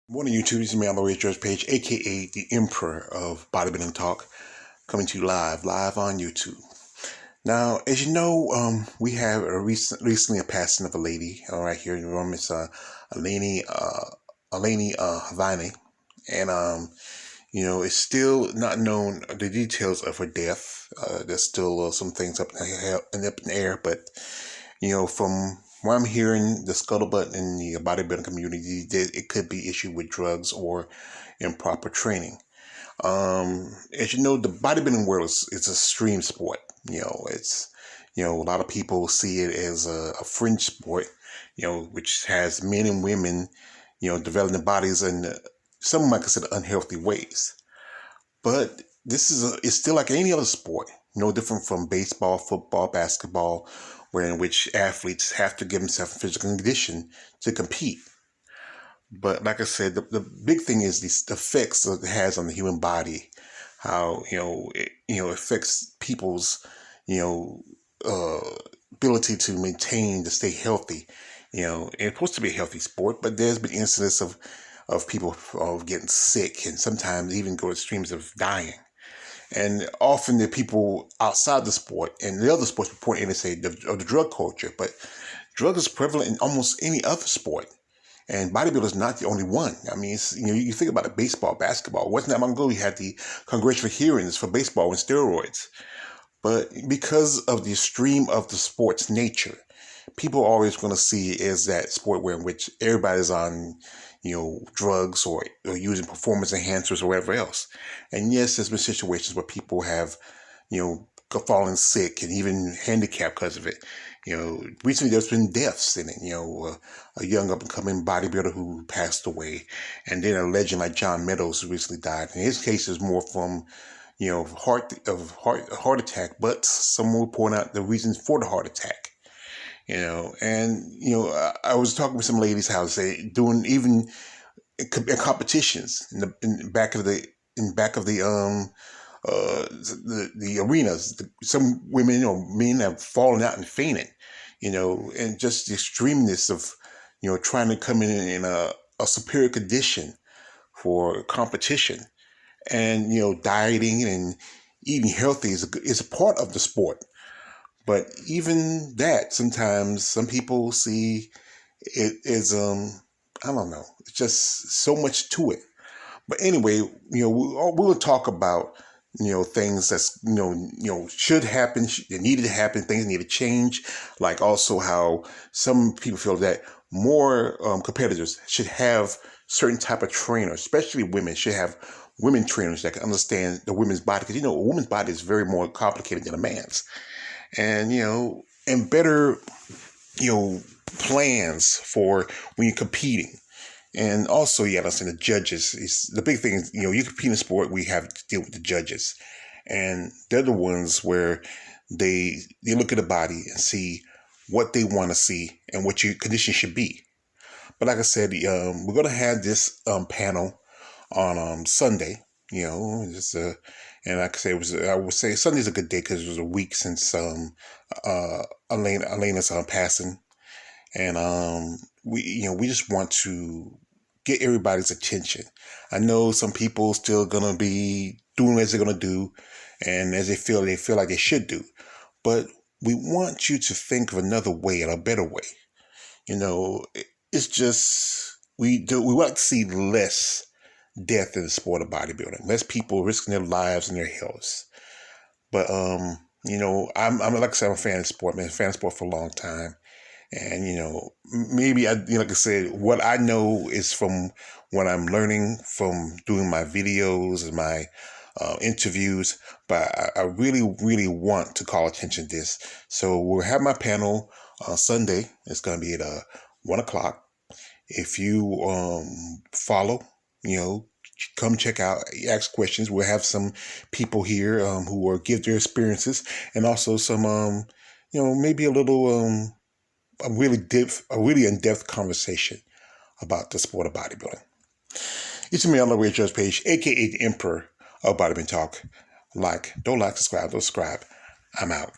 Morning, YouTube. This is me on the Way George Page, aka the Emperor of Bodybuilding Talk, coming to you live on YouTube. Now, as you know, we have recently a passing of a lady right here in the room. It's Eleni Havani, and it's still not known the details of her death. There's still some things up in the air, but from what I'm hearing, the scuttlebutt in the bodybuilding community, it could be issue with drugs or improper training. As you know, the bodybuilding world is a extreme sport. A lot of people see it as a fringe sport, which has men and women, developing their bodies in some might consider unhealthy ways. But it's still like any other sport, no different from baseball, football, basketball, where in which athletes have to give themselves a physical condition to compete. But like I said, the big thing is the effects that it has on the human body, how it affects people's ability to maintain to stay healthy. It's supposed to be a healthy sport, but there's been incidents of people getting sick and sometimes even go to extremes of dying. And often the people outside the sport and the other sports report in and say of the drug culture, but drug is prevalent in almost any other sport. And bodybuilding is not the only one. I mean, you think about it, baseball, basketball. Wasn't that long ago we had the congressional hearings for baseball and steroids? But because of the extreme of the sport's nature, people are always going to see it as that sport where in which everybody's on, drugs or using performance enhancers or whatever else. And yes, there's been situations where people have, fallen sick and even handicapped because of it. Recently there's been deaths in it. A young up and coming bodybuilder who passed away, and then a legend like John Meadows who recently died. In his case, is more from heart attack, but some will point out the reasons for the heart attack. I was talking with some ladies how they doing even in competitions in back of the arenas. Some women men have fallen out and fainted, and just the extremeness of trying to come in a superior condition for competition. And dieting and eating healthy is a part of the sport. But even that, sometimes some people see it as I don't know. It's just so much to it. But anyway, we'll talk about things that's should happen, that needed to happen, things need to change. Like also how some people feel that more competitors should have certain type of trainers, especially women should have women trainers that can understand the women's body, because a woman's body is very more complicated than a man's, and and better plans for when you're competing. And also, you got to understand the judges. The big thing is, you compete in sport, we have to deal with the judges. And they're the ones where they look at the body and see what they want to see and what your condition should be. But like I said, we're going to have this panel on Sunday, and like I say, I would say Sunday's a good day because it was a week since Elena's passing. And we just want to get everybody's attention. I know some people still gonna be doing as they're gonna do, and as they feel like they should do. But we want you to think of another way and a better way. It's just we want to see less death in the sport of bodybuilding, less people risking their lives and their health. But I'm like I said, I'm a fan of sport, man. Fan of sport for a long time. And, maybe like I said, what I know is from what I'm learning from doing my videos and my interviews, but I really, really want to call attention to this. So we'll have my panel on Sunday. It's going to be at 1 o'clock. If you follow, come check out, ask questions. We'll have some people here who will give their experiences, and also some, maybe a little... a really in-depth conversation about the sport of bodybuilding. It's me on the Way Judge Page, aka the Emperor of Bodybuilding Talk. Don't like, subscribe, don't subscribe. I'm out.